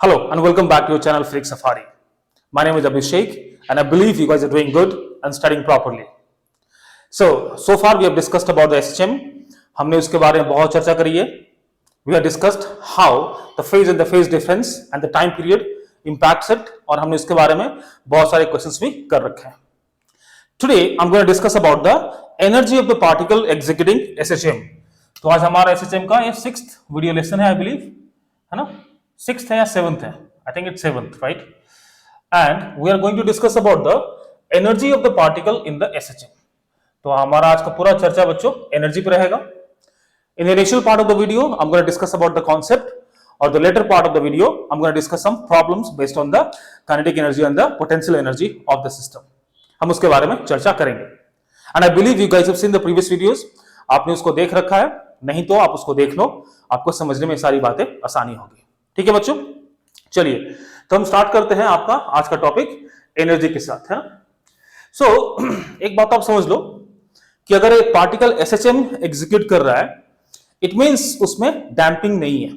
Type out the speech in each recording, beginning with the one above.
Hello and welcome back to your channel Freak Safari. My name is Abhishek and I believe you guys are doing good and studying properly. So far we have discussed about the SHM. हमने उसके बारे में बहुत चर्चा करी है. We have discussed how the phase and the phase difference and the time period impacts it और हमने उसके बारे में बहुत सारे questions भी कर रखे हैं. Today I'm going to discuss about the energy of the particle executing SHM. तो आज हमारा SHM का ये 6th वीडियो लेसन है, I believe, है ना? 6th है या 7th है? I think it's 7th, right? And we are going to discuss about the energy of the particle in the SHM. तो हमारा आज का पूरा चर्चा बच्चों एनर्जी पे रहेगा. In the initial part of the video, I'm going to discuss about the concept, or the later part of the video, I'm going to discuss some problems based on the kinetic energy and the potential energy of the system. हम उसके बारे में चर्चा करेंगे. And I believe you guys have seen the previous videos. आपने उसको देख रखा है, नहीं तो आप उसको देख लो, आपको समझने में सारी बातें आसानी होगी. ठीक है बच्चों, चलिए तो हम स्टार्ट करते हैं आपका आज का टॉपिक एनर्जी के साथ, है ना. सो एक बात आप समझ लो कि अगर एक पार्टिकल एसएचएम एग्जीक्यूट कर रहा है, इट मींस उसमें डैम्पिंग नहीं है,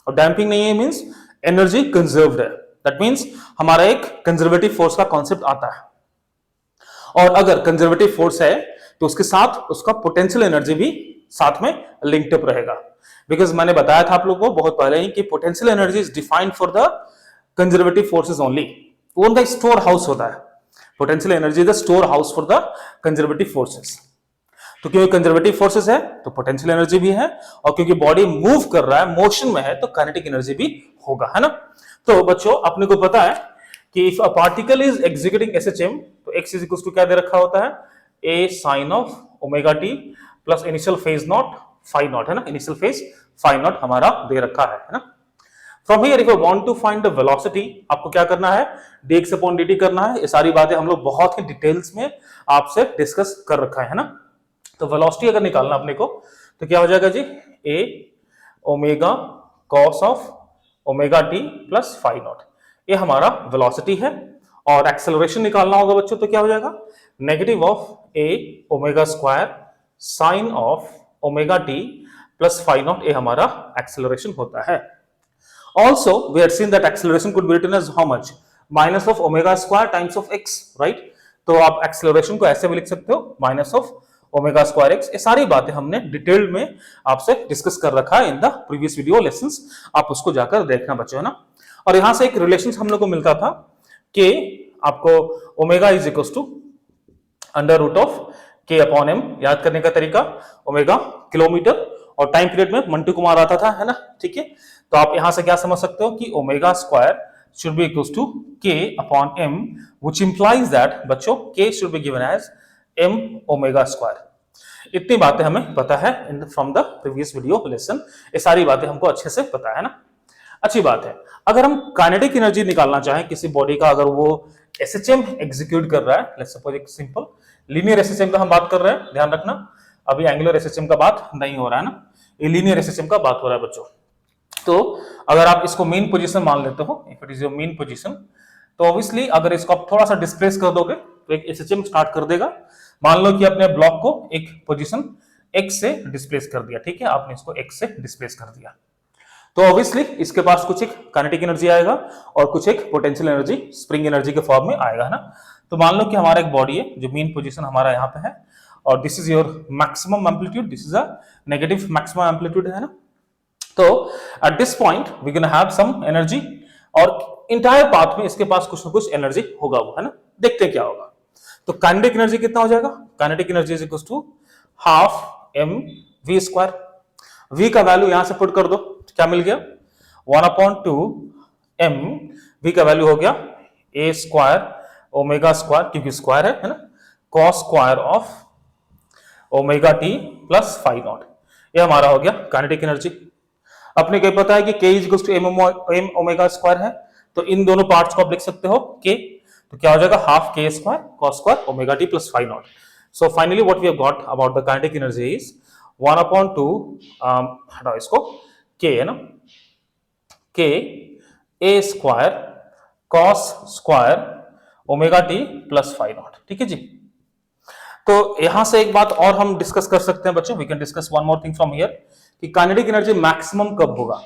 और डैम्पिंग नहीं है मींस एनर्जी कंजर्व्ड है. दैट मींस हमारा एक कंजर्वेटिव फोर्स का कॉन्सेप्ट आता है, और अगर कंजर्वेटिव फोर्स है तो उसके साथ उसका पोटेंशियल एनर्जी भी साथ में लिंक्ड अप रहेगा. बिकॉज मैंने बताया था आप लोगों को बहुत पहले ही कि potential energy is defined for the conservative forces only. वो उनका स्टोर हाउस होता है. Potential energy is the store house for the conservative forces. तो क्योंकि कंजर्वेटिव फोर्सेस है तो पोटेंशियल एनर्जी भी है, और क्योंकि बॉडी मूव कर रहा है, मोशन में है, तो काइनेटिक एनर्जी भी होगा, है ना. तो बच्चों अपने को पता है कि if a particle is executing SHM, तो x इज इक्वल टू क्या दे रखा होता है, a sin of omega t plus initial phase not phi not, है ना. इनिशियल फेज फाई नॉट हमारा दे रखा है ना. From here if you want to find the velocity, आपको क्या करना है, dx अपॉन dt करना है. ये सारी बातें हम लोग बहुत ही डिटेल्स में आपसे डिस्कस कर रखा है ना. तो वेलोसिटी अगर निकालना अपने को तो क्या हो जाएगा जी, a omega cos of omega t plus phi not, ये हमारा वेलोसिटी है. और एक्सेलरेशन निकालना होगा बच्चों, तो क्या हो जाएगा, negative of a omega square sine of omega t plus phi not, ये हमारा एक्सेलरेशन होता है. Also, we had seen that acceleration could be written as how much? Minus of omega square times of x, right? तो आप acceleration को ऐसे भी लिख सकते हो, minus of omega square x. ये सारी बातें हमने डिटेल में आपसे डिस्कस कर रखा है in the previous video lessons. आप उसको जाकर देखना बच्चों, है ना. और यहां से एक रिलेशन हम लोग को मिलता था कि आपको omega is equal to under root of k upon m. याद करने का तरीका, ओमेगा किलोमीटर और टाइम पीरियड में मंटू कुमार आता था, है ना. ठीक है, तो आप यहां से क्या समझ सकते हो कि omega square should be equal to k upon m, which implies that बच्चों k should be given as m omega square. इतनी बातें हमें पता है from the previous video lesson. ये सारी बातें हमको अच्छे से पता है ना. अच्छी बात है. अगर हम काइनेटिक एनर्जी निकालना चाहें किसी बॉडी का, अगर वो एसएचएम एग्जीक्यूट कर रहा है, लेट्स सपोज एक सिंपल लीनियर एसएचएम का हम बात कर रहे हैं, ध्यान रखना अभी एंगुलर एसएचएम का बात नहीं हो रहा है ना, ये लीनियर एसएचएम का बात हो रहा है बच्चों. तो अगर आप इसको मेन पोजीशन मान लेते हो, if it is your main position, तो ऑब्वियसली अगर इसको आप थोड़ा सा डिस्प्लेस कर दोगे तो एक एसएचएम स्टार्ट कर देगा. मान लो कि आपने ब्लॉक को एक पोजीशन x से डिस्प्लेस कर दिया, ठीक है, आपने इसको x से डिस्प्लेस कर दिया, तो ऑब्वियसली इसके पास कुछ एक काइनेटिक एनर्जी आएगा और कुछ एक पोटेंशियल एनर्जी स्प्रिंग एनर्जी के फॉर्म में आएगा, है ना. तो मान लो कि हमारा एक बॉडी है जो मेन पोजीशन हमारा यहाँ पे है, और this is your maximum amplitude, this is a negative maximum amplitude, है ना. तो at this point we can have some energy, और इंटायर पाथ में इसके पास कुछ ना कुछ एनर्जी होगा वो, है ना. देखते हैं क्या होगा. तो काइनेटिक एनर्जी कितना हो जाएगा, kinetic energy is equal to half m v square. v का वैल्यू यहां से पुट कर दो, क्या मिल गया, 1/2 m. v का वैल्यू हो गया a स्क्वायर ओमेगा स्क्वायर, क्योंकि स्क्वायर है ना, cos square of omega t plus phi not. ये हमारा हो गया काइनेटिक एनर्जी. अपने को पता है कि k is equal to m omega square है, तो इन दोनों पार्ट्स को आप लिख सकते हो k, तो क्या हो जाएगा, half k square cos square omega t plus phi naught. So finally what we have got about the kinetic energy is 1/2 हटाओ इसको, k है ना, k a square cos square omega t plus phi naught. ठीक है जी. तो यहां से एक बात और हम डिस्कस कर सकते हैं बच्चों, we can discuss one more thing from here, कि काइनेटिक एनर्जी मैक्सिमम कब होगा.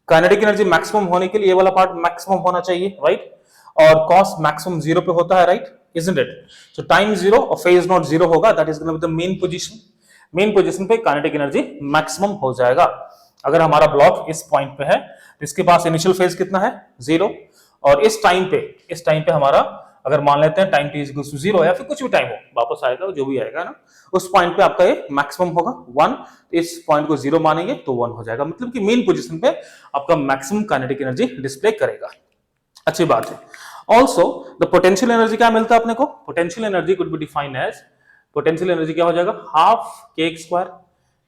काइनेटिक एनर्जी मैक्सिमम होने के लिए ये वाला पार्ट मैक्सिमम होना चाहिए, राइट? और कॉस मैक्सिमम जीरो पे होता है, right? Isn't it? So time zero और फेज नॉट जीरो होगा, that is gonna be the mean position. Main position पे काइनेटिक एनर्जी मैक्सिमम हो जाएगा। अगर हमारा ब्लॉक इस पॉइंट पे है तो इसके पास इनिशियल फेज कितना है, जीरो, और इस टाइम पे हमारा अगर मान लेते हैं टाइम टी इज जीरो या फिर कुछ भी टाइम हो, वापस आएगा जो भी आएगा ना, उस पॉइंट पे आपका ये मैक्सिमम होगा 1, इस पॉइंट को जीरो मानेंगे तो 1 हो जाएगा, मतलब कि मेन पोजीशन पे आपका मैक्सिमम काइनेटिक एनर्जी डिस्प्ले करेगा। अच्छी बात है। ऑल्सो द पोटेंशियल एनर्जी क्या मिलता है अपने को, potential energy could be defined as, potential energy क्या हो जाएगा, हाफ के एक्स स्क्वायर,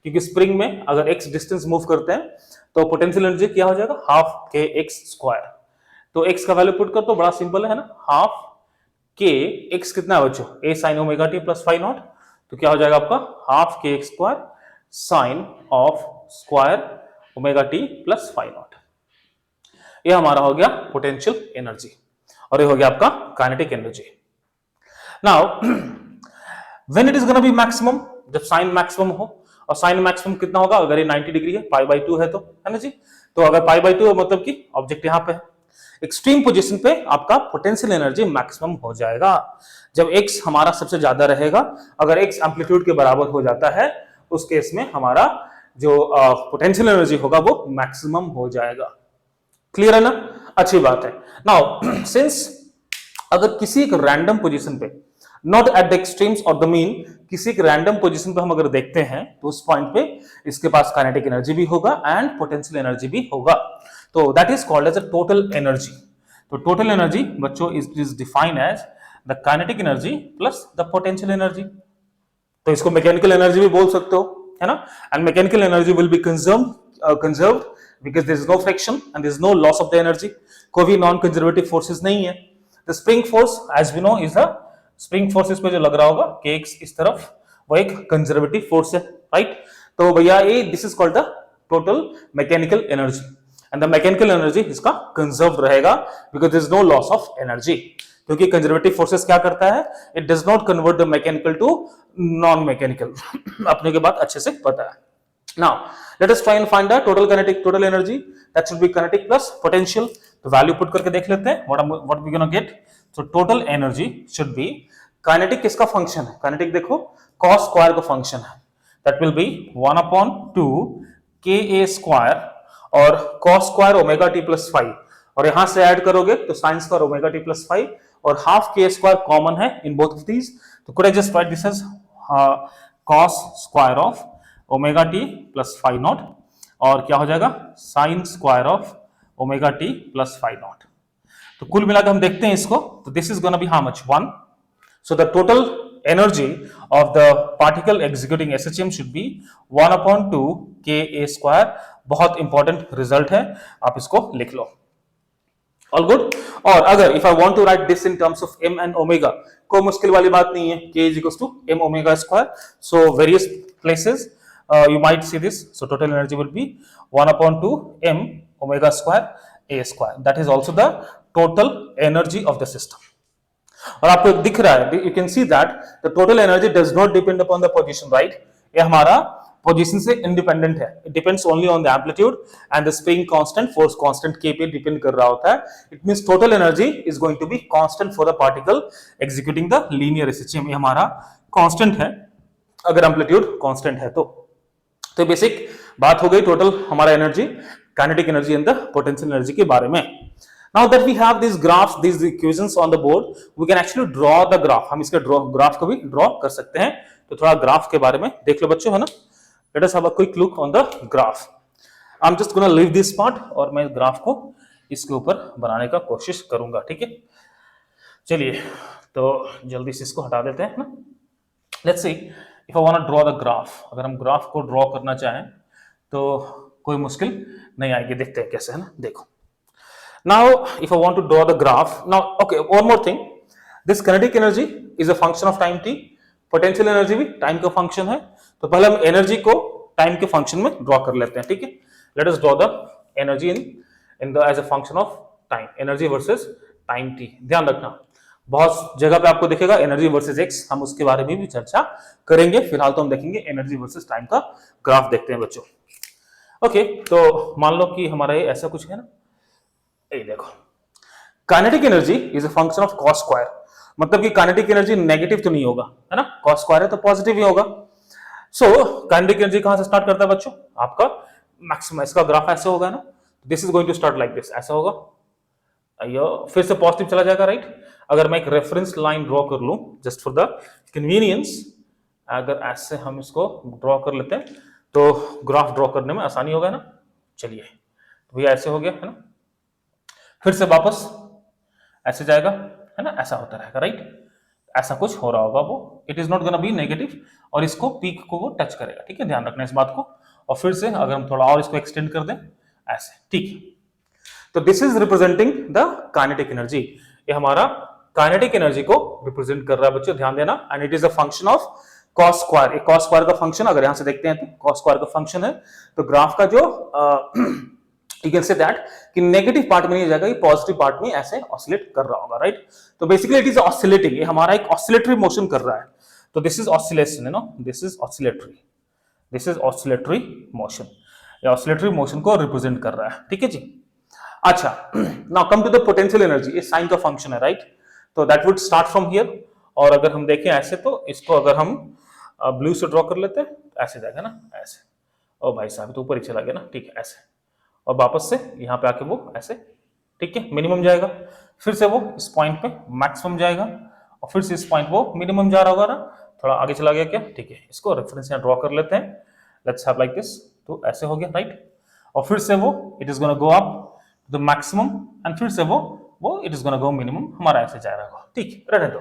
क्योंकि स्प्रिंग में अगर एक्स डिस्टेंस मूव करते हैं तो पोटेंशियल एनर्जी क्या हो जाएगा, हाफ के एक्स स्क्वायर। तो एक्स का वैल्यू पुट कर तो बड़ा सिंपल है ना, हाफ के एक्स कितना है बच्चों, A sine omega t plus phi naught, तो क्या हो जाएगा आपका half k x square sine of square omega t plus phi not. ये हमारा हो गया पोटेंशियल एनर्जी और ये हो गया आपका kinetic energy. Now when it is gonna B maximum, जब साइन मैक्सिमम हो, और साइन मैक्सिमम कितना होगा, अगर ये 90 डिग्री है, पाई बाई 2 है तो, है ना जी? तो अगर पाई बाई 2 है मतलब कि ऑब्जेक्ट यहां पे है, एक्सट्रीम पोजीशन पे आपका पोटेंशियल एनर्जी मैक्सिमम हो जाएगा जब x हमारा सबसे ज्यादा रहेगा। अगर x एम्पलीट्यूड के बराबर हो जाता है उस केस में हमारा जो पोटेंशियल एनर्जी होगा वो मैक्सिमम हो जाएगा। क्लियर है ना? अच्छी बात है। नाउ सिंस अगर किसी एक रैंडम पोजीशन पे, नॉट एट द एक्सट्रीम्स और द मीन, किसी एक रैंडम पोजीशन पे हम अगर देखते हैं तो उस पॉइंट पे इसके पास काइनेटिक एनर्जी भी होगा एंड पोटेंशियल एनर्जी भी होगा, तो that is called as a total energy. तो टोटल एनर्जी बच्चों is defined as the kinetic energy plus the potential energy. तो इसको मैकेनिकल एनर्जी भी बोल सकते हो, है ना? And mechanical energy will be conserved because there is no friction and there is no loss of the energy. कोई भी नॉन कंजर्वेटिव फोर्सेस नहीं है। The spring force as we know is a spring force, इस पे जो लग रहा होगा kx इस तरफ, वो एक कंजर्वेटिव फोर्स है, राइट? तो भैया ये this is called the total mechanical energy and the mechanical energy इसका कंजर्व रहेगा because there is no loss of energy, क्योंकि कंजर्वेटिव फोर्सेस क्या करता है, it does not convert the mechanical to non mechanical. अपने के बात अच्छे से पता है। Now, let us try and find the total energy. That should be kinetic plus potential. तो value put करके देख लेते हैं what we gonna get. So total energy should be kinetic किसका function है? Kinetic देखो cos square का function है. That will be 1/2 ka square और cos square omega t plus phi, और यहां से ऐड करोगे तो sin square omega t plus phi और half k square common है in both of these. तो could I just write this as cos square of omega t plus phi naught, और क्या हो जाएगा sine square of omega t plus phi naught. तो कुल मिलाकर हम देखते हैं इसको, तो this is gonna be how much 1। So the total energy of the particle executing SHM should be 1/2 ka square. बहुत इंपॉर्टेंट रिजल्ट है, आप इसको लिख लो। All good. और अगर if I want to write this in terms of m and omega, कोई मुश्किल वाली बात नहीं है, k is equals to m omega square. So various places you might see this. So total energy will be 1/2 m omega square a square. That is also the total energy of the system. और आपको दिख रहा है, you can see that the total energy does not depend upon the position, right? ये हमारा position से independent है, it depends only on the amplitude and the spring constant, force constant के पे डिपेंड कर रहा होता है। It means total energy is going to be constant for the particle executing the linear SHM. ये हमारा कांस्टेंट है अगर एम्पलीट्यूड कांस्टेंट है तो बेसिक बात हो गई टोटल हमारा energy, kinetic energy and the potential energy के बारे में। Now that we have these graphs, these equations on the board, we can actually draw the graph. हम इसके ग्राफ को भी ड्रॉ कर सकते हैं। तो थोड़ा ग्राफ के बारे में देख लो बच्चों, है ना? Let us have a quick look on the graph. I'm just gonna leave this part और मैं ग्राफ को इसके ऊपर बनाने का कोशिश करूंगा, ठीक है? चलिए तो जल्दी से इसको हटा देते हैं ना। Let's see if I want to draw the graph. अगर हम ग्राफ को ड्रॉ करना चाहें तो कोई मुश्किल नहीं आएगी, देखते हैं कैसे, है ना? देखो now if I want to draw the graph, now okay, one more thing, this kinetic energy is a function of time t, potential energy भी टाइम का फंक्शन है। तो पहले हम एनर्जी को टाइम के फंक्शन में ड्रॉ कर लेते हैं, ठीक है? Let us draw the energy in the as a function of time, energy versus time t. ध्यान रखना बहुत जगह पे आपको दिखेगा एनर्जी वर्सेस एक्स, हम उसके बारे में भी चर्चा करेंगे। फिलहाल तो हम देखेंगे एनर्जी वर्सेस टाइम का ग्राफ देखते हैं बच्चों। ओके, तो मान लो कि हमारा ये ऐसा कुछ है ना, ये देखो, kinetic energy is a function of cos square, मतलब कि काइनेटिक एनर्जी नेगेटिव तो नहीं होगा, है ना, कॉस स्क्वायर है तो पॉजिटिव ही होगा। सो काइनेटिक एनर्जी कहां से स्टार्ट करता है बच्चों, आपका मैक्सिमम, इसका ग्राफ ऐसे होगा ना, this is going to start like this, ऐसा होगा, ये फिर से पॉजिटिव चला जाएगा, राइट। अगर मैं एक रेफरेंस लाइन ड्रॉ कर लूं जस्ट फॉर द कन्वीनियंस, अगर ऐसे हम इसको ड्रॉ कर लेते हैं तो ग्राफ ड्रॉ करने में आसानी होगा ना। चलिए, तो भैया ऐसे हो गया है ना, फिर से वापस ऐसे जाएगा, है ना, ऐसा होता रहेगा, राइट, ऐसा कुछ हो रहा होगा वो, it is not gonna be negative, और इसको पीक को वो टच करेगा, ठीक है, ध्यान रखना इस बात को। और फिर से अगर हम थोड़ा और इसको एक्सटेंड कर दें ऐसे, ठीक है, तो this is representing the kinetic energy, ये हमारा काइनेटिक एनर्जी को रिप्रेजेंट कर रहा है बच्चों, ध्यान देना, and it is a function of cos square. एक कॉस स्क्वायर का फंक्शन अगर यहां से देखते हैं तो कॉस स्क्वायर का फंक्शन है, तो ग्राफ का जो यू कैन से दैट कि नेगेटिव पार्ट में नहीं जाएगा, ये पॉजिटिव पार्ट में ऐसे ऑसिलेट कर रहा होगा, राइट। तो बेसिकली इट इज ऑसिलेटिंग, ये हमारा एक ऑसिलेटरी मोशन कर रहा है, तो this is oscillation, you know, this is oscillatory, this is oscillatory motion, ये ऑसिलेटरी मोशन को रिप्रेजेंट कर रहा है, ठीक है जी। अच्छा, now come to the potential energy, ये साइन का फंक्शन है, राइट, तो that would start from here, और अगर हम देखें ऐसे तो इसको अगर हम ब्लू से ड्रॉ कर लेते हैं ऐसे जाएगा ना, ऐसे, ओ भाई साहब तो ऊपर ही चला गया ना, ठीक है, ऐसे, और वापस से यहाँ पे आके वो ऐसे, ठीक है, मिनिमम जाएगा, फिर से वो इस पॉइंट पे मैक्सिमम जाएगा, और फिर से इस पॉइंट वो मिनिमम जा रहा होगा ना, थोड़ा आगे चला गया क्या, ठीक है, इसको रेफरेंस यहाँ ड्रॉ कर लेते हैं, लेट्स हैव लाइक दिस, तो ऐसे हो गया, राइट, और फिर से वो it is gonna go up the maximum, and फिर से वो it is gonna go minimum, हमारा ऐसे जा रहा होगा, ठीक, रहने दो।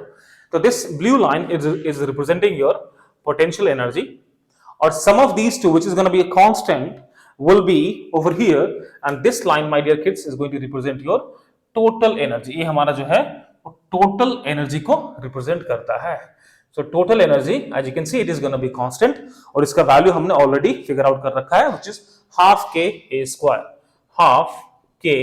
तो this blue line is representing your potential energy, or sum of these two, which is going to be a constant, will be over here, and this line, my dear kids, is going to represent your total energy. ये हमारा जो है वो total energy को represent करता है। So total energy, as you can see, it is going to be constant, और इसका value हमने already figure out कर रखा है, which is half k a square, half k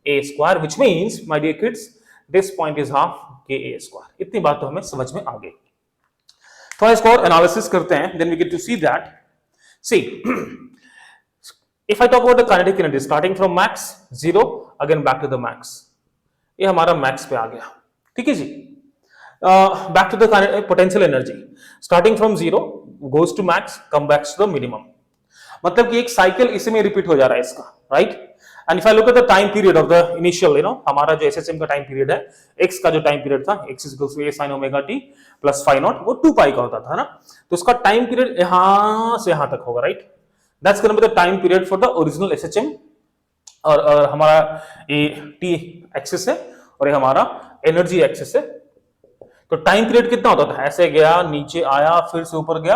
a square, which means, my dear kids, this point is half k a square. इतनी बात तो हमें समझ में आ गई। थोड़ा इसको और एनालिसिस करते हैं, then we get to see that, see, if I talk about the kinetic energy starting from max 0 again back to the max, ये हमारा max पे आ गया, ठीक है जी। back to the potential energy starting from 0 goes to max, come back to the minimum, मतलब कि एक cycle इसी में रिपीट हो जा रहा है इसका, right. And if I look at the time period of the initial, you know, हमारा जो एसएचएम का टाइम पीरियड है, एक्स का जो टाइम पीरियड था, x is equal to a sin omega t plus phi naught, वो 2 पाई का होता था ना, तो उसका टाइम पीरियड यहां से यहां तक होगा, right, that's gonna be the time period for the original SHM, और हमारा ये टी एक्सिस है और ये हमारा एनर्जी एक्सिस है। तो टाइम पीरियड कितना होता था, ऐसे गया, नीचे आया, फिर से ऊपर गया,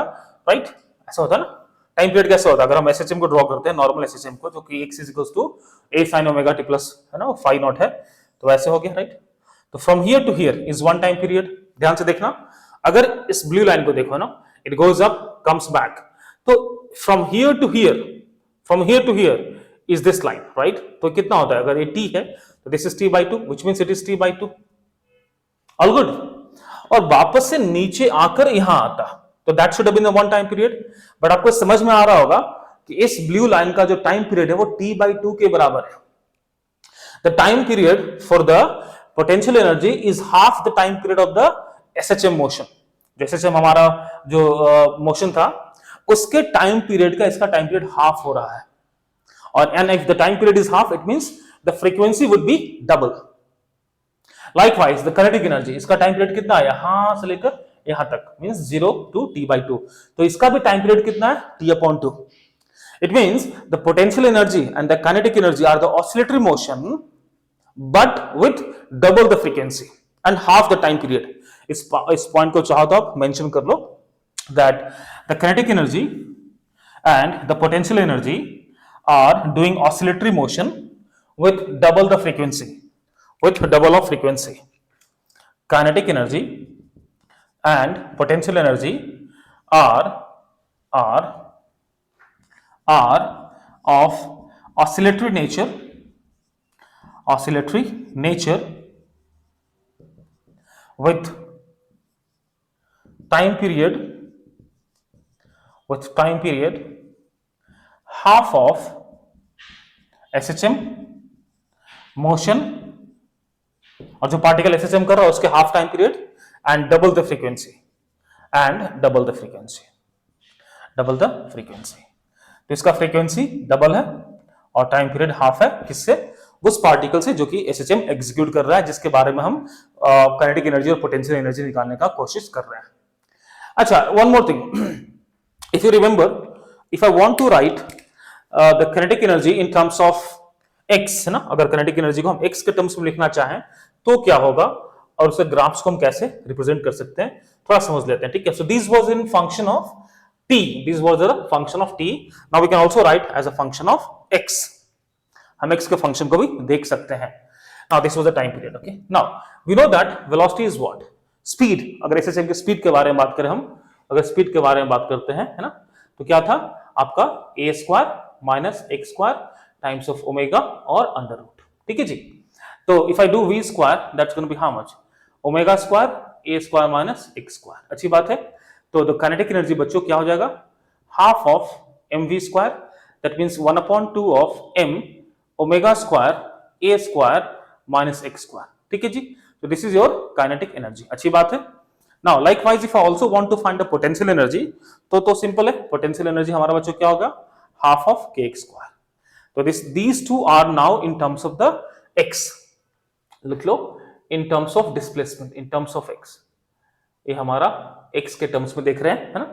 राइट, ऐसा होता है ना। टाइम पीरियड कैसे होता है, अगर हम एसएचएम को ड्रॉ करते हैं, नॉर्मल एसएचएम को, जो कि x is equals to a sin omega t plus, है ना, फाई नॉट है, तो ऐसे हो गया, राइट। तो from here to here is one time period, ध्यान से देखना, अगर इस ब्लू लाइन को देखो ना, it goes up comes back, तो from here to here is this line, right, तो कितना होता है, अगर ये t है तो this is t by 2, which means it is t by 2, all good, और वापस से नीचे आकर यहां आता, तो that should have been a one time period, but आपको समझ में आ रहा होगा कि इस ब्लू लाइन का जो टाइम पीरियड है वो t by 2 के बराबर है। The time period for the potential energy is half the time period of the SHM motion, जो एसएचएम हमारा जो मोशन था उसके टाइम पीरियड का इसका टाइम पीरियड हाफ हो रहा है, और and if the time period is half, it means the frequency would be double. Likewise the kinetic energy, इसका टाइम पीरियड कितना है, यहां से लेकर यहां तक, मींस 0 टू t by 2, तो इसका भी टाइम पीरियड कितना है, t upon 2। It means the potential energy and the kinetic energy are the oscillatory motion but with double the frequency and half the time period. इस point को चाहो तो आप मेंशन कर लो, that the kinetic energy and the potential energy are doing oscillatory motion with double the frequency, with double of frequency. Kinetic energy and potential energy are of oscillatory nature with time period half of SHM motion, और जो particle SHM कर रहा है उसके half time period, and double the frequency, double the frequency. तो इसका frequency double है और टाइम पीरियड हाफ है, किससे? उस पार्टिकल से जो कि SHM एग्जीक्यूट कर रहा है, जिसके बारे में हम काइनेटिक एनर्जी और पोटेंशियल एनर्जी निकालने का कोशिश कर रहे हैं। अच्छा, one more thing, if you remember, if I want to write the kinetic energy in terms of x, है ना, अगर काइनेटिक एनर्जी को हम x के टर्म्स में लिखना चाहें तो क्या होगा, और उसके ग्राफ्स को हम कैसे रिप्रेजेंट कर सकते हैं, थोड़ा समझ लेते हैं, ठीक है। So this was in function of t, this was a function of t, now we can also write as a function of x, हम x के फंक्शन को भी देख सकते हैं। Now this was the time period, okay. Now we know that velocity is what, speed. अगर SHM की स्पीड के बारे में बात करें हम, अगर स्पीड के बारे में बात करते हैं, है ना, तो क्या था आपका a square minus x square times of omega और अंडर रूट, ठीक है जी। तो if I do v square, that's gonna be how much, omega square a square minus x square, अच्छी बात है। तो द काइनेटिक एनर्जी बच्चों क्या हो जाएगा, half of mv square, that means 1/2 of m omega square a square minus x square, ठीक है जी। तो this is your kinetic energy, अच्छी बात है। Now likewise if I also want to find the potential energy, तो simple है, potential energy हमारा बच्चों क्या होगा, हाफ ऑफ kx स्क्वायर। तो these two are now in terms of the x, लिख लो, in terms of displacement, in terms of x, ये हमारा x के टर्म्स में देख रहे हैं, है ना।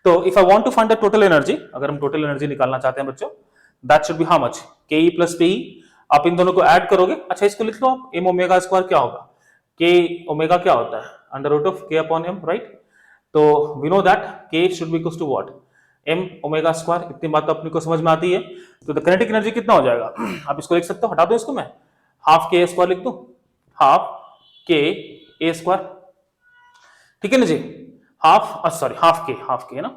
तो if I want to find the total energy, अगर हम टोटल एनर्जी निकालना चाहते हैं बच्चों, that should be how much, ke plus pe, आप इन दोनों को ऐड करोगे। अच्छा, इसको लिख लो आप, m ओमेगा स्क्वायर क्या होगा, k ओमेगा क्या होता है, under root of k upon m, right. तो we know that k should be equals to what, m omega square, इतनी बात तो अपने को समझ में आती है। तो द काइनेटिक एनर्जी कितना हो जाएगा, आप इसको लिख सकते हो, हटा दो इसको, मैं हाफ के स्क्वायर लिख दूं, हाफ के ए स्क्वायर, ठीक है ना जी, हाफ के है ना,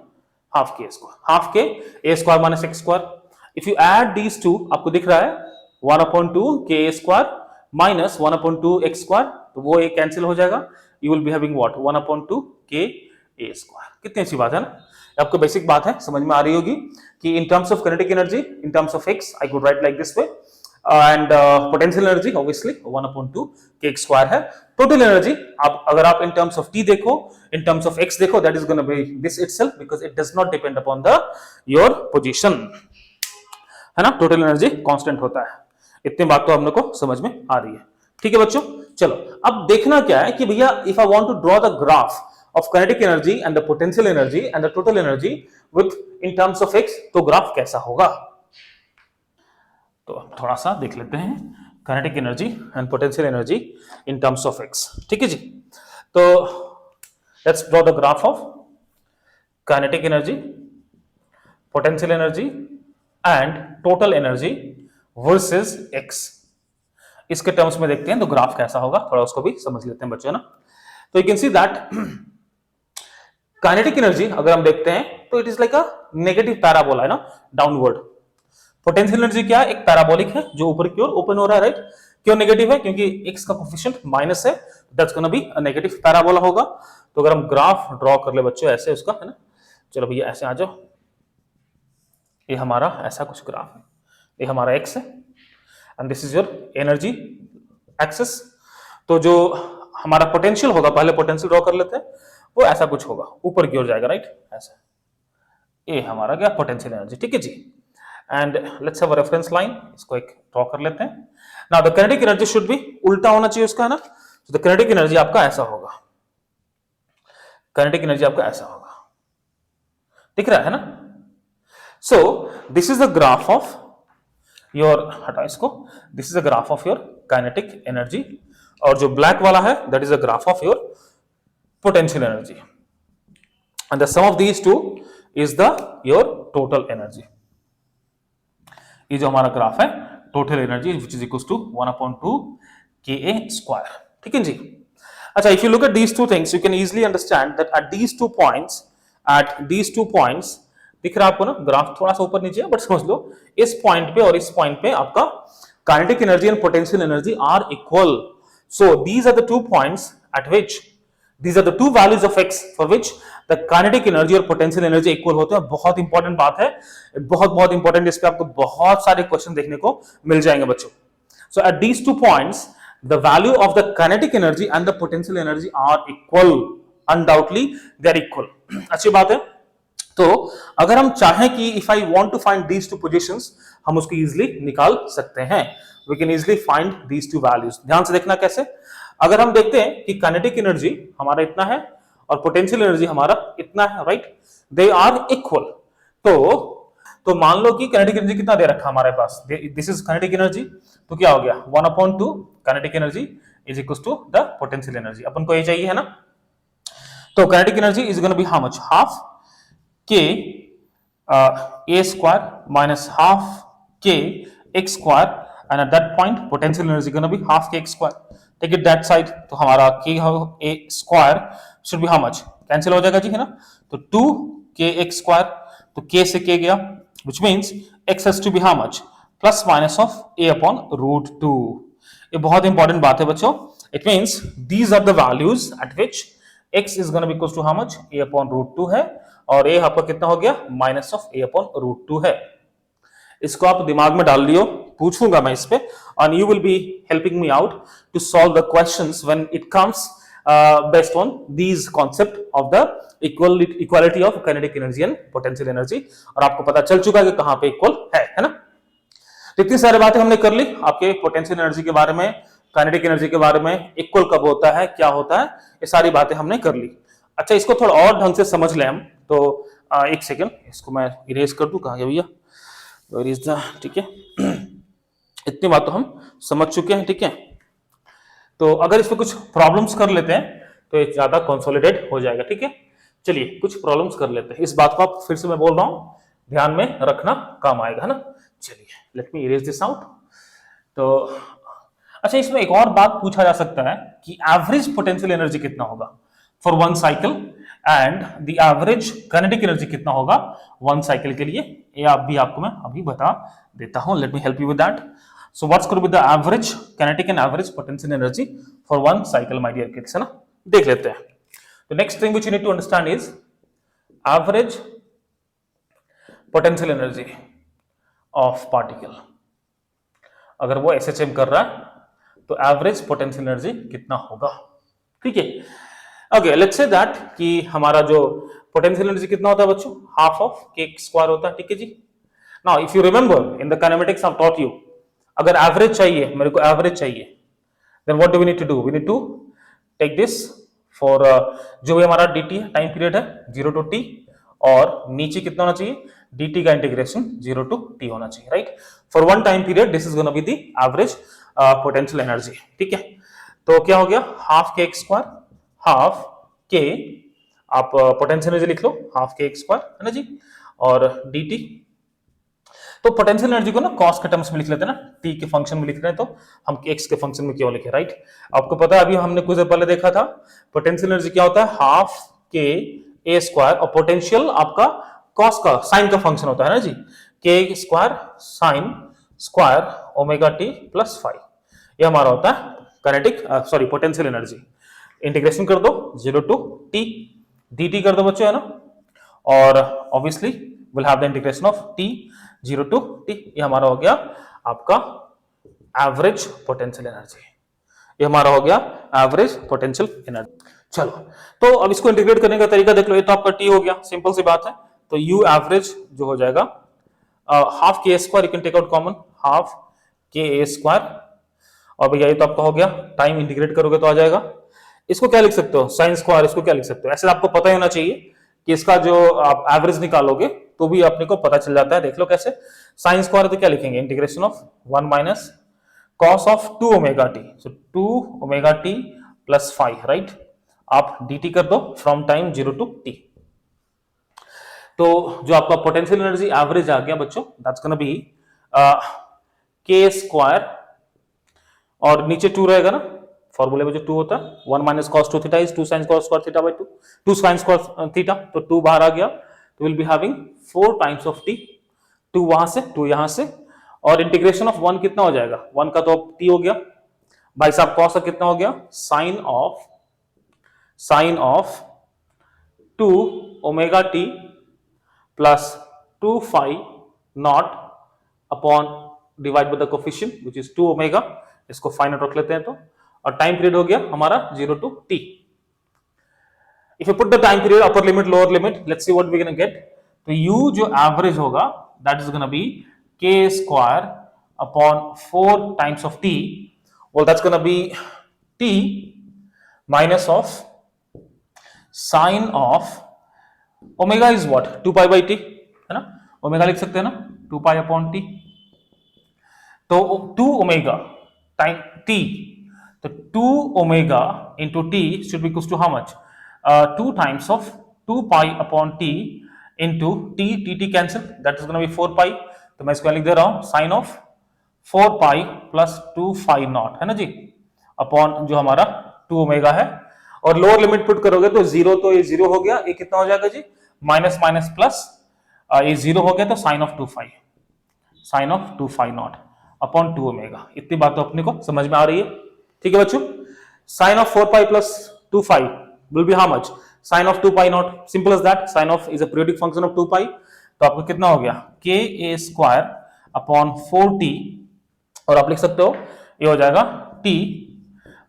half k square, half k a square minus x square. If you add these two, आपको दिख रहा है 1/2 k a square minus 1/2 x square, तो वो एक कैंसिल हो जाएगा, you will be having what, 1/2 k a square. कितनी अच्छी बात है ना, आपको बेसिक बात है, समझ में आ रही होगी कि इन terms of kinetic energy, in terms of x, I could write like this way, and potential energy obviously 1/2 kx square है। टोटल एनर्जी आप अगर आप इन टर्म्स ऑफ t देखो, इन टर्म्स ऑफ x देखो, that is gonna B this itself, because it does not depend upon the your position, है ना, total energy constant होता है। इतनी बात तो हम लोग को समझ में आ रही है, ठीक है बच्चों। चलो अब देखना क्या है कि भैया, if I want to draw the graph of kinetic energy and the potential energy and the total energy with in terms of x, तो ग्राफ कैसा होगा, तो थोड़ा सा देख लेते हैं kinetic energy and potential energy in terms of x, ठीक है जी। तो let's draw the graph of kinetic energy, potential energy and total energy versus x, इसके टर्म्स में देखते हैं तो ग्राफ कैसा होगा, थोड़ा उसको भी समझ लेते हैं बच्चों ना। तो you can see that kinetic energy अगर हम देखते हैं तो it is like a negative parabola, है ना, डाउनवर्ड। पोटेंशियल एनर्जी क्या है, एक पैराबोलिक है जो ऊपर की ओर ओपन हो रहा है, राइट। क्यों नेगेटिव है, क्योंकि x का कोफिशिएंट माइनस है, that's gonna be a negative parabola होगा। तो अगर हम ग्राफ ड्रॉ कर ले बच्चों ऐसे उसका, है ना, चलो भैया ऐसे आ जाओ, ये हमारा ऐसा कुछ ग्राफ है, ये हमारा x है and this is your energy axis. तो जो हमारा पोटेंशियल होगा, पहले पोटेंशियल ड्रॉ कर लेते हैं, वो ऐसा कुछ होगा, ऊपर की ओर जाएगा, राइट, ऐसा, ये हमारा क्या पोटेंशियल एनर्जी, ठीक है जी। And let's have a reference line, इसको एक ड्रॉ कर लेते हैं। Now the kinetic energy should be उल्टा होना चाहिए उसका, है ना। तो द काइनेटिक एनर्जी आपका ऐसा होगा, काइनेटिक एनर्जी आपका ऐसा होगा, दिख रहा है ना। So this is the graph of your, हटा इसको, this is the graph of your kinetic energy, और जो ब्लैक वाला है that is the graph of your potential energy, and the sum of these two is the your total energy। ये जो हमारा graph है total energy which is equals to 1/2 ka square, ठीक है जी। अच्छा, if you look at these two things you can easily understand that at these two points दिख रहा है आपको ना, ग्राफ थोड़ा सा ऊपर नीचे है बट समझ लो, इस पॉइंट पे और इस पॉइंट पे आपका kinetic energy and potential energy are equal. So these are the 2 points at which These are the two values of x for which the kinetic energy और potential energy इक्वल होते हैं। बहुत important बात है, बहुत बहुत इंपॉर्टेंट, इस पे आपको बहुत सारे क्वेश्चन देखने को मिल जाएंगे बच्चों। So at these 2 points, the value of the kinetic energy and the potential energy are equal. Undoubtedly, they are equal. अच्छी बात है। तो अगर हम चाहें कि if I want to find these 2 positions, हम उसको easily निकाल सकते हैं। We can easily find these 2 values. ध्यान से देखना कैसे। अगर हम देखते हैं कि kinetic energy हमारा इतना है और potential energy हमारा इतना है, right? They are equal. तो मान लो कि kinetic energy कितना दे रखा हमारे पास, this is kinetic energy, तो क्या हो गया 1/2 kinetic energy is equals to the potential energy। अपन को ये चाहिए है ना। तो kinetic energy is going to be how much? Half k a square minus half k x square, and at that point potential energy going to be half k x square। take it that side, तो हमारा k a square should be how much? Cancel हो जाएगा जी, है ना। तो 2 k x square, तो k से k गया, which means x has to be how much? Plus minus of a upon root 2। ये बहुत इंपॉर्टेंट बात है बच्चों। It means these are the values at which x is going to be equals to how much? a upon root 2 है, और a आपका कितना हो गया? Minus of a upon root 2 है। इसको आप दिमाग में डाल लियो, पूछूंगा मैं इस पे, and you will be helping me out to solve the questions when it comes based on these concept of the equality of kinetic energy and potential energy। और आपको पता चल चुका है कि कहां पे इक्वल है ना। तो इतनी सारी बातें हमने कर ली, आपके पोटेंशियल एनर्जी के बारे में, काइनेटिक एनर्जी के बारे में, इक्वल कब होता है, क्या होता है, ये सारी बातें हमने कर ली। अच्छा, इसको थोड़ा और ढंग से समझ लें हम, तो एक सेकेंड, इसको मैं इरेज कर दूं, कहां गया भैया, इरेज द, ठीक है। इतनी बात तो हम समझ चुके हैं, ठीक है। तो अगर इसमें कुछ प्रॉब्लम्स कर लेते हैं तो ये ज्यादा कंसोलिडेट हो जाएगा, ठीक है। चलिए कुछ प्रॉब्लम्स कर लेते हैं, इस बात को आप फिर से मैं बोल रहा हूं, ध्यान में रखना, काम आएगा, है ना। चलिए let me erase this out. तो अच्छा, इसमें एक और बात पूछा जा सकता है कि एवरेज पोटेंशियल एनर्जी कितना होगा for one cycle, and the average kinetic energy कितना होगा वन साइकिल के लिए। ये आप भी, आपको मैं अभी बता देता हूं, let me help you with that. So what's going to be the average kinetic and average potential energy for one cycle, my dear kids, है ना। देख लेते हैं। तो next thing which you need to understand is average potential energy of particle. अगर वो SHM कर रहा है तो एवरेज पोटेंशियल एनर्जी कितना होगा, ठीक है। ओके, लेट्स से दैट कि हमारा जो पोटेंशियल एनर्जी कितना होता है बच्चों, हाफ ऑफ के स्क्वायर होता है, ठीक है जी। Now if you remember in the kinematics I taught you, अगर एवरेज चाहिए, मेरे को एवरेज चाहिए, then what do we need to do, we need to take this for जो भी हमारा dt है, टाइम पीरियड है 0 to t, और नीचे कितना होना चाहिए, dt का इंटीग्रेशन 0 to t होना चाहिए, right. For one time period this is gonna B the average potential energy, ठीक है। तो क्या हो गया, half k x square, half के, आप पोटेंशियल एनर्जी लिख लो, हाफ के एक्स स्क्वायर, है ना जी, और dt। तो पोटेंशियल एनर्जी को ना कॉस के टर्म्स में लिख लेते हैं ना, t के फंक्शन में लिख रहे हैं तो हम x के फंक्शन में क्यों लिखे, राइट। आपको पता है, अभी हमने कुछ देर पहले देखा था, पोटेंशियल एनर्जी क्या होता है, हाफ के a स्क्वायर, और पोटेंशियल आपका कॉस का, साइन का फंक्शन होता है ना जी, के square sine square omega t plus 5, ये हमारा होता है kinetic, sorry potential energy. Integration कर दो 0 to t, dt कर दो बच्चों, है ना, और obviously will have the integration of t 0 to t। ये हमारा हो गया आपका एवरेज पोटेंशियल एनर्जी, ये हमारा हो गया एवरेज पोटेंशियल एनर्जी। चलो, तो अब इसको इंटीग्रेट करने का तरीका देख लो। ये तो आपका t हो गया, सिंपल सी बात है। तो u एवरेज जो हो जाएगा half k square, you can take out common, half k square, और भैया ये तो आपका हो गया, टाइम इंटीग्रेट करोगे तो आ जाएगा। इसको क्या लिख सकते हो, साइन स्क्वायर, इसको क्या लिख सकते हो, ऐसे आपको पता ही होना चाहिए कि इसका जो आप एवरेज निकालोगे तो भी अपने को पता चल जाता है। देख लो कैसे, साइन स्क्वायर तो क्या लिखेंगे, integration of 1 minus cos of 2 omega T, so 2 omega t plus 5, right. आप dt कर दो फ्रॉम टाइम 0 to t। तो जो आपका पोटेंशियल एनर्जी एवरेज आ गया बच्चों, दैट्स गोना बी के स्क्वायर, और नीचे 2 रहेगा ना, फॉर्मूले में जो 2 होता है, 1 minus cos 2 theta is 2 sine cos square theta by 2, 2 sine square theta, तो 2 बाहर आ गया, तो will be having 4 times of t, 2 वहां से 2 यहां से, और इंटीग्रेशन ऑफ 1 कितना हो जाएगा, 1 का तो t हो गया, भाई साहब कॉस का कितना हो गया, sine of sine of 2 omega t plus 2 phi naught upon divide by the coefficient which is 2 omega, इसको फाई नॉट रख लेते हैं तो, और टाइम पीरियड हो गया हमारा 0 to t. If you put the time period upper limit lower limit, let's see what we're gonna get. तो u जो एवरेज होगा that is gonna be k square upon 4 times of t. Well, that's gonna be t minus of sine of omega is what 2 pi by T, है ना, omega लिख सकते हैं ना 2 pi upon T. तो 2 omega time t, तो 2 omega into t should be equals to how much 2 times of 2 pi upon t into t, t t cancel, that is gonna be 4 pi. तो मैं इसको लिख दे रहा हूं sine of 4 pi plus 2 phi not, है ना जी, अपॉन जो हमारा 2 ओमेगा है. और लोअर लिमिट पुट करोगे तो 0, तो ये 0 हो गया, ये कितना हो जाएगा जी, माइनस माइनस प्लस, ये 0 हो गया तो sine of 2 phi, sine of 2 phi naught upon 2 omega. इतनी बात तो अपने को समझ में आ रही है, ठीक है बच्चों. Sine of 4 pi plus 2 phi will be how much, sine of 2 pi naught, simple as that. Sine of is a periodic function of 2 pi, तो आपको कितना हो गया के ए स्क्वायर अपॉन 4t, और आप लिख सकते हो ये हो जाएगा t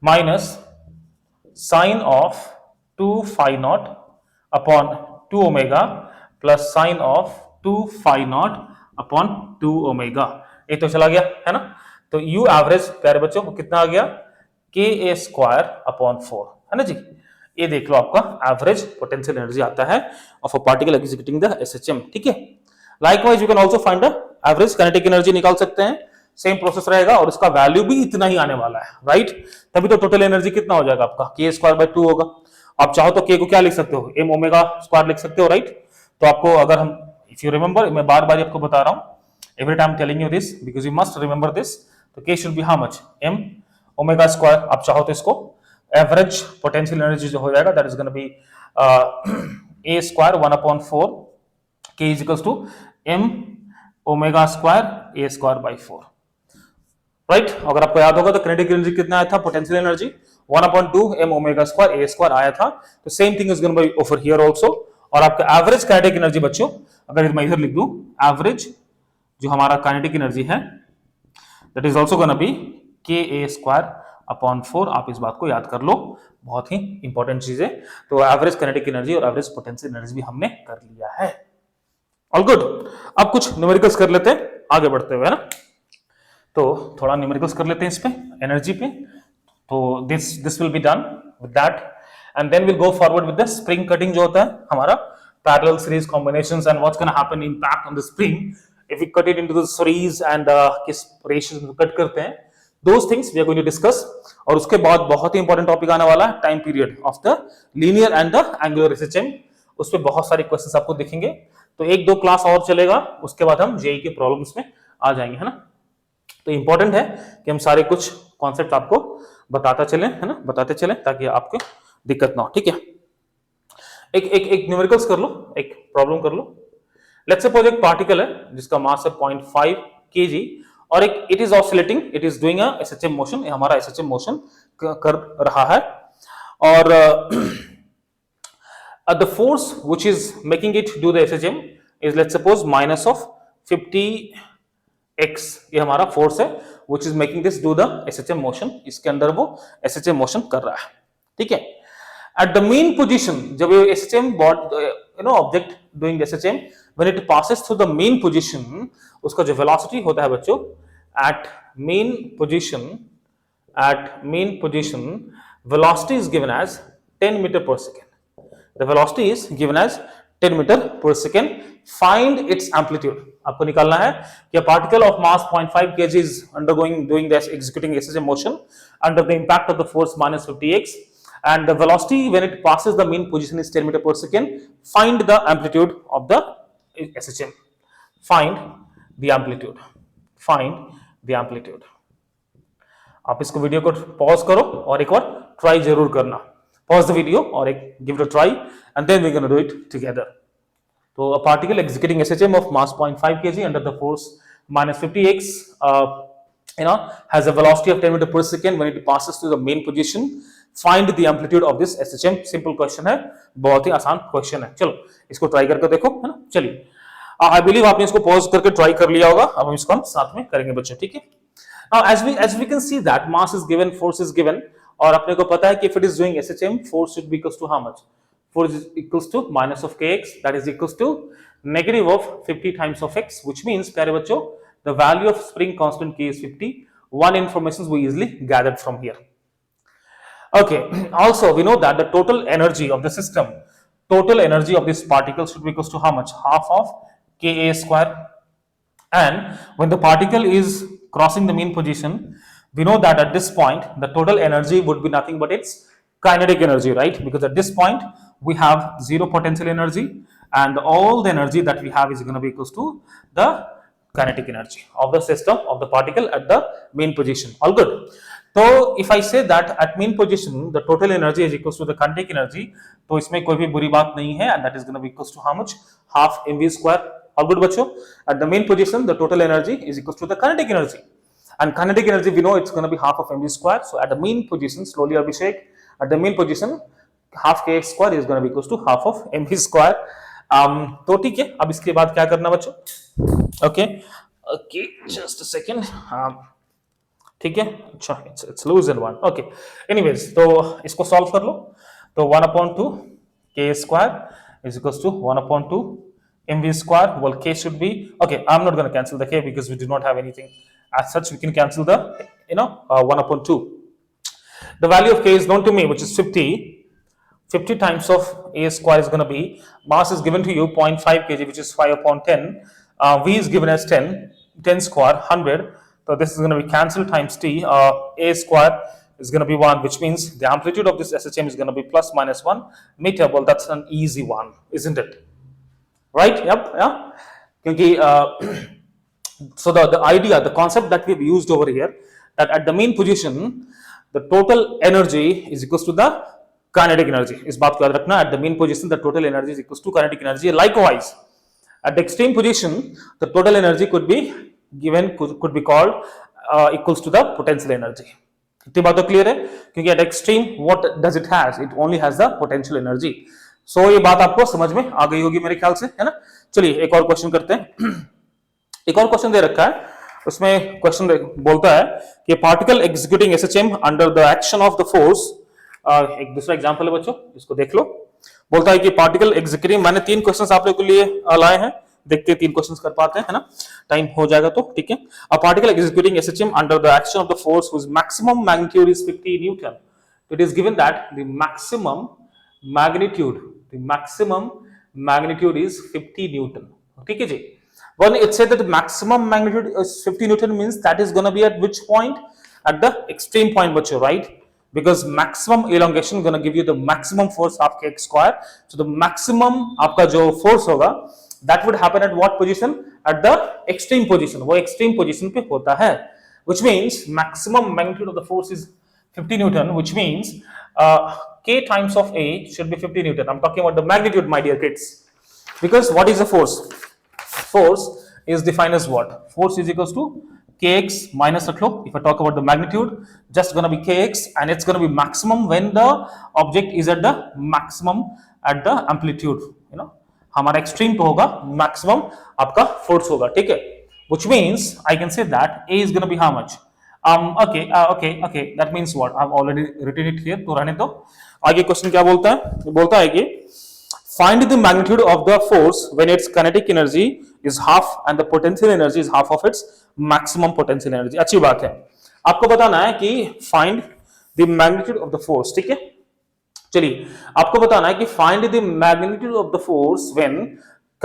minus sine of 2 phi naught upon 2 omega plus sine of 2 phi naught upon 2 omega. ये तो चला गया, है ना. तो u एवरेज प्यारे बच्चों कितना आ गया, के ए स्क्वायर अपॉन 4, है ना जी. ये देख लो आपका एवरेज पोटेंशियल एनर्जी आता है of a particle executing the SHM, ठीक है. Likewise you can also find the average kinetic energy, निकाल सकते हैं, सेम प्रोसेस रहेगा और इसका वैल्यू भी इतना ही आने वाला है, राइट. तभी तो टोटल एनर्जी कितना हो जाएगा आपका, के स्क्वायर बाय 2 होगा. आप चाहो तो के को क्या लिख सकते हो, एम ओमेगा स्क्वायर लिख सकते हो, राइट. तो आपको अगर हम, इफ यू रिमेंबर, मैं बार बार आपको बता रहा हूं, every time telling you this because you must remember this. तो k should be how much, m omega square. आप चाहो तो इसको एवरेज पोटेंशियल एनर्जी जो हो जाएगा that is gonna be a square 1/4 k is equals to m omega square a square by 4, right. अगर आपको याद होगा तो काइनेटिक एनर्जी कितना आया था, potential energy 1/2 m omega square a square आया था. तो same thing is gonna be over here also. और आपका एवरेज काइनेटिक एनर्जी बच्चों, अगर मैं इधर लिख दूं, एवरेज जो हमारा काइनेटिक एनर्जी है that is also gonna be के ए स्क्वायर अपॉन 4. आप इस बात को याद कर लो, बहुत ही इंपॉर्टेंट चीज है. तो एवरेज काइनेटिक एनर्जी और एवरेज पोटेंशियल एनर्जी भी हमने कर लिया है. All good. अब कुछ न्यूमेरिकल्स कर लेते हैं आगे बढ़ते हुए, है ना. तो थोड़ा न्यूमेरिकल्स कर लेते हैं इस पे, एनर्जी पे. तो this will be done with that and then will go forward with the spring cutting जो होता है हमारा, parallel series combinations and what's gonna happen impact on the spring if we cut it into the series and किस ratio में कट करते हैं, those things we are going to discuss. और उसके बाद बहुत ही इंपॉर्टेंट टॉपिक आने वाला है, time period of the linear and the angular SHM. उस पे बहुत सारे क्वेश्चंस आपको दिखेंगे. तो 1-2 क्लास और चलेगा, उसके बाद हम जेई के प्रॉब्लम्स में आ जाएंगे, है ना. तो इंपॉर्टेंट है कि हम सारे कुछ कॉन्सेप्ट आपको बताता चलें, है ना, बताते चलें ताकि आपको दिक्कत ना हो, ठीक है. एक न्यूमेरिकल्स कर लो, एक प्रॉब्लम कर लो. लेट्स सपोज एक पार्टिकल है जिसका मास है 0.5 kg और एक it is oscillating, it is doing a SHM motion. ये हमारा एसएचएम मोशन कर रहा है और the force which is making it do the SHM is let's suppose minus of 50x. ये हमारा फोर्स है which is making this do the SHM motion. इसके अंदर वो SHM motion कर रहा है, ठीक है. At the mean position, जब ये SHM object doing the SHM, when it passes through the mean position, उसका जो velocity होता है बच्चों, at mean position velocity is given as 10 meter per second. The velocity is given as 10 meter per second. Find its amplitude. आपको निकालना है कि a particle of mass 0.5 kg is doing this executing SHM motion under the impact of the force minus 50x, and the velocity when it passes the mean position is 10 meter per second. Find the amplitude of the SHM. Find the amplitude. Find the amplitude. आप इसको video को pause करो और एक और try जरूर करना. Pause the video or give it a try and then we're going to do it together. So a particle executing SHM of mass 0.5 kg under the force minus 50x has a velocity of 10 meter per second when it passes through the main position. Find the amplitude of this SHM. Simple question है, बहुत ही आसान question है। चलो इसको try करके देखो, है ना। चलिए आई बिलीव आपने इसको पॉज करके ट्राई कर लिया होगा। अब हम इसको हम साथ में करेंगे बच्चों, ठीक है। Now as we can see that mass is given, force is given, और अपने को पता है कि if it is doing SHM, force should be equals to how much? Force is equals to minus of kx, that is equals to negative of 50 times of x, which means प्यारे बच्चों the value of spring constant k is 50. One information we easily gathered from here. Okay, also we know that the total energy of the system, total energy of this particle should be equals to how much? Half of Ka square. And when the particle is crossing the mean position, we know that at this point the total energy would be nothing but its kinetic energy, right? Because at this point we have zero potential energy, and all the energy that we have is going to be equals to the kinetic energy of the system, of the particle at the mean position. All good. So if I say that at mean position the total energy is equals to the kinetic energy, तो इसमें कोई भी बुरी बात नहीं है, and that is going to be equals to how much? Half mv square. All good बच्चों. At the mean position the total energy is equals to the kinetic energy, and kinetic energy we know it's going to be half of mv square. So at the mean position, slowly Abhishek, at the mean position half kx square is going to be equals to half of mv square. तो ठीक है, अब इसके बाद क्या करना बच्चों? Okay okay just a second. ठीक है, अच्छा it's loose in one. Okay anyways, तो इसको सॉल्व कर लो। तो 1/2 k square is equals to 1/2 mv square. Well, k should be okay. I'm not going to cancel the k because we do not have anything as such. We can cancel the 1/2. The value of k is known to me, which is 50. 50 times of a square is going to be, mass is given to you 0.5 kg, which is 5/10. V is given as 10. 10 square 100. So this is going to be cancelled times t. A square is going to be 1, which means the amplitude of this SHM is going to be plus minus 1 meter. Well, that's an easy one, isn't it? Right? Yep. Yeah. Kyunki, so the idea, the concept that we've used over here, that at the mean position, the total energy is equals to the kinetic energy. इस बात को याद रखना. At the mean position, the total energy is equals to kinetic energy. Likewise, at the extreme position, the total energy could be given, could be called equals to the potential energy. इतनी बात तो clear है, क्योंकि at extreme what does it has? It only has the potential energy. So ये बात आपको समझ में आ गई होगी मेरे ख्याल से, है ना. चलिए एक और क्वेश्चन करते हैं. एक और क्वेश्चन दे रखा है, उसमें क्वेश्चन बोलता है कि particle executing SHM under the action of the force. एक दूसरा एग्जांपल है बच्चों, इसको देख लो. बोलता है कि पार्टिकल एग्जीक्यूटिंग, मैंने 3 क्वेश्चंस आप लोगों के लिए लाए हैं, देखते हैं 3 क्वेश्चंस कर पाते हैं, है ना. टाइम हो जाएगा तो ठीक है. A particle executing SHM under the action of the force whose maximum magnitude is 50 Newton. It is given that the maximum magnitude is 50 Newton. ठीक है जी. When it said that the maximum magnitude is 50 Newton, means that is going to be at which point? At the extreme point बच्चों, right? Because maximum elongation going to give you the maximum force of kx square. So the maximum आपका जो force होगा, that would happen at what position? At the extreme position. वो extreme position पे होता है, which means maximum magnitude of the force is 50 Newton, which means k times of a should be 50 Newton. I'm talking about the magnitude, my dear kids. Because what is the force? Force is defined as what? Force is equals to kx minus रख लो. If I talk about the magnitude, just gonna be kx, and it's gonna be maximum when the object is at the maximum at the amplitude. You know, हमारा extreme पे होगा, maximum आपका force होगा, ठीक है. Which means I can say that a is gonna be how much? Okay. That means what? I've already written it here. तो रहने दो. आगे क्वेश्चन क्या बोलता है? बोलता है कि find the magnitude of the force when its kinetic energy is half and the potential energy is half of its maximum potential energy. अच्छी बात है. आपको बताना है कि find the magnitude of the force, ठीक है. चलिए आपको बताना है कि find the magnitude of the force when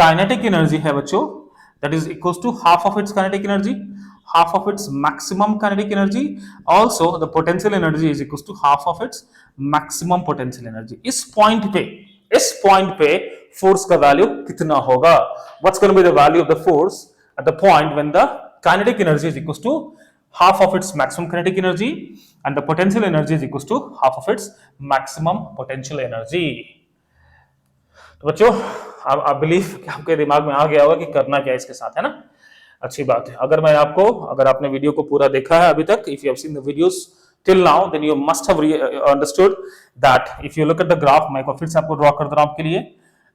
kinetic energy है बच्चों, that is equals to half of its kinetic energy, half of its maximum kinetic energy. Also the potential energy is equals to half of its maximum potential energy. इस point पे force का value कितना होगा? What's going to be the value of the force at the point when the kinetic energy is equals to half of its maximum kinetic energy and the potential energy is equals to half of its maximum potential energy. तो बच्चों I believe कि आपके दिमाग में आ गया होगा कि करना क्या है इसके साथ, है ना. अच्छी बात है. अगर आपने वीडियो को पूरा देखा है अभी तक, if you have seen the videos till now, then you must have understood that if you look at the graph, मैं फिर से आपको ड्रॉ कर दे रहा हूं आपके लिए,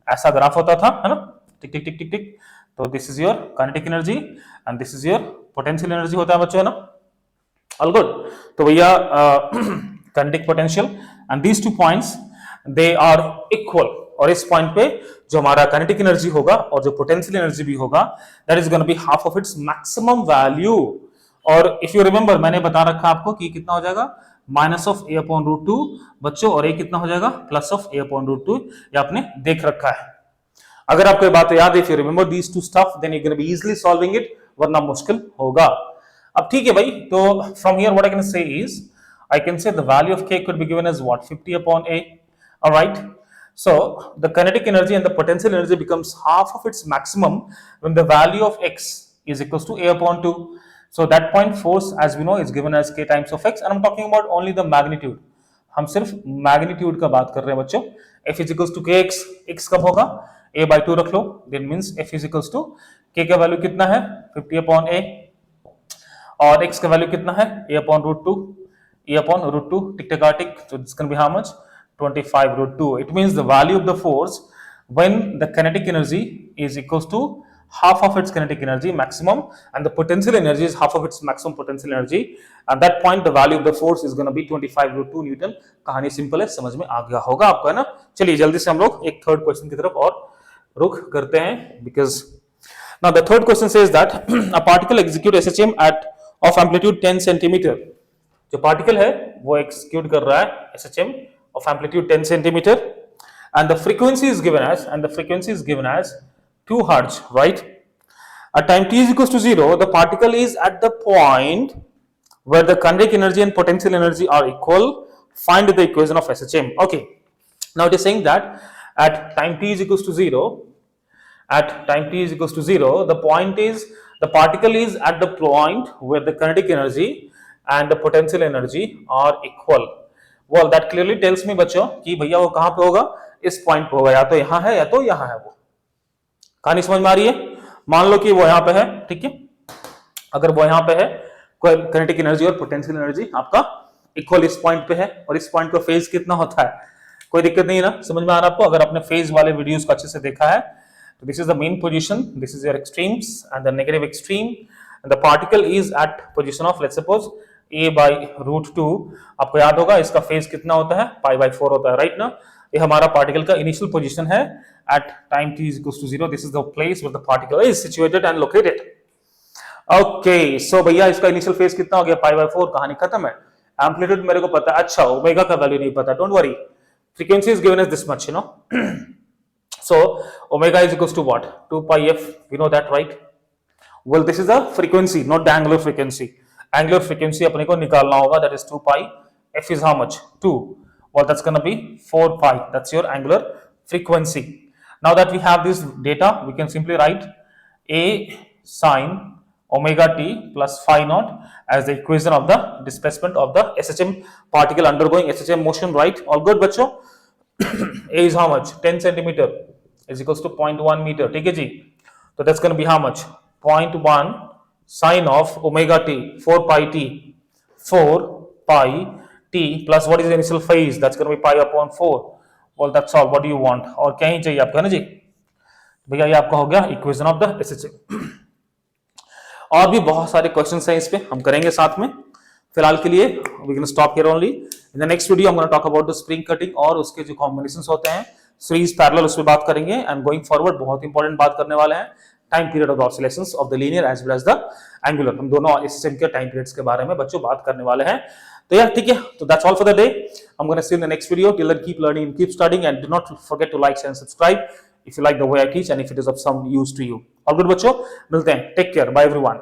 ऐसा ग्राफ होता था, है ना, टिक टिक टिक टिक टिक, तो this is your kinetic energy and this is your potential energy होता है बच्चों, है ना, ऑल गुड। तो भैया kinetic potential and these two points they are equal, और इस पॉइंट पे जो हमारा काइनेटिक एनर्जी होगा और जो पोटेंशियल एनर्जी भी होगा, that is gonna be half of its maximum value. और इफ यू रिमेंबर, मैंने बता रखा आपको कि कितना हो जाएगा, minus of a upon root two बच्चों, और ए कितना हो जाएगा, plus of a upon root two, ये आपने देख रखा है। अगर आपको ये बात याद है, if you remember these two stuff, then you can be easily solving it, वरना मुश्किल होगा। अब ठीक है भाई, तो from here what I can say is, I can say the value of k could be given as what, 50 upon a, all right? So the kinetic energy and the potential energy becomes half of its maximum when the value of x is equals to a upon 2. So that point force, as we know, is given as k times of x, and I'm talking about only the magnitude. हम सिर्फ magnitude का बात कर रहे हैं बच्चों। f is equals to kx, x कब होगा, a by 2 रख लो, then means f is equals to k का वैल्यू कितना है, 50 upon a, और x का वैल्यू कितना है, a upon root 2, e upon root 2, tick tick tick, so this can be how much, 25 root 2. It means the value of the force when the kinetic energy is equals to half of its kinetic energy maximum, and the potential energy is half of its maximum potential energy. At that point the value of the force is going to be 25 root 2 Newton. कहानी simple है, समझ में आ गया होगा आपको, है ना। चलिए जल्दी से हम लोग एक थर्ड क्वेश्चन की तरफ और रुख करते हैं, because now the third question says that a particle execute SHM at of amplitude 10 centimeter. जो पार्टिकल है वो एक्सिक्यूट कर रहा है SHM of amplitude 10 centimeter, and the frequency is given as 2 hertz, right? At time t is equals to 0, the particle is at the point where the kinetic energy and potential energy are equal. Find the equation of SHM. Okay, now it is saying that at time t is equals to 0, the particle is at the point where the kinetic energy and the potential energy are equal. Well, that clearly tells me बच्चों कि भैया वो कहां पे होगा, इस point पे होगा, या तो यहां है या तो यहां है। वो कहानी समझ में आ रही है। मान लो कि वो यहां पे है, ठीक है, अगर वो यहां पे है, कोई काइनेटिक एनर्जी और पोटेंशियल एनर्जी आपका इक्वल इस पॉइंट पे है, और इस पॉइंट का फेज कितना होता है, कोई दिक्कत नहीं है ना, समझ में आ रहा है आपको। अगर आपने फेज वाले वीडियोस को अच्छे से देखा है, तो this is the mean position, this is your extremes and the negative extreme, and the particle is at position of, let's suppose, a by root 2। आपको याद होगा इसका फेज कितना होता है, पाई बाय 4 होता है, राइट ना। ये हमारा पार्टिकल का इनिशियल पोजीशन है at time t is equals to 0. This is the place where the particle is situated and located. Okay, so भैया इसका इनिशियल फेज कितना हो गया, पाई बाय 4, कहानी खत्म है। एम्पलीट्यूड मेरे को पता है, अच्छा ओमेगा का वैल्यू नहीं पता, don't worry, frequency is given as this much, you know. So omega is equals to what, 2 pi f, we know that, right? Well, this is the frequency, not the angular frequency. Angular frequency अपने को निकालना होगा, that is 2 pi, f is how much, 2, well that's gonna be 4 pi, that's your angular frequency. Now that we have this data, we can simply write a sine omega t plus phi naught as the equation of the displacement of the SHM particle undergoing SHM motion, right? All good बच्चों। a is how much, 10 centimeter is equals to 0.1 meter, ठीक है जी। तो that's gonna be how much, 0.1 sine of omega t, 4 pi t plus what is the initial phase, that's going to be pi upon 4. Well, that's all. What do you want? और क्या ही चाहिए आपको, है ना जी। भैया ये आपका हो गया इक्वेशन ऑफ द SHM। और भी बहुत सारे क्वेश्चंस हैं इस पे, हम करेंगे साथ में। फिलहाल के लिए we can stop here only. In the next video I am gonna talk about the spring cutting और उसके जो कॉम्बिनेशंस होते हैं, सीरीज पैरेलल, उस पे बात करेंगे। एंड गोइंग फॉरवर्ड बहुत इंपॉर्टेंट बात करने वाले हैं, time period of oscillations of the linear as well as the angular. हम दोनों SHM के टाइम पीरियड्स के बारे में बच्चों बात करने वाले हैं। तो यार ठीक है, तो that's all for the day. I am gonna see you in the next video. Till then keep learning and keep studying and do not forget to like and subscribe if you like the way I teach and if it is of some use to you. All good बच्चों, मिलते हैं, take care, bye everyone.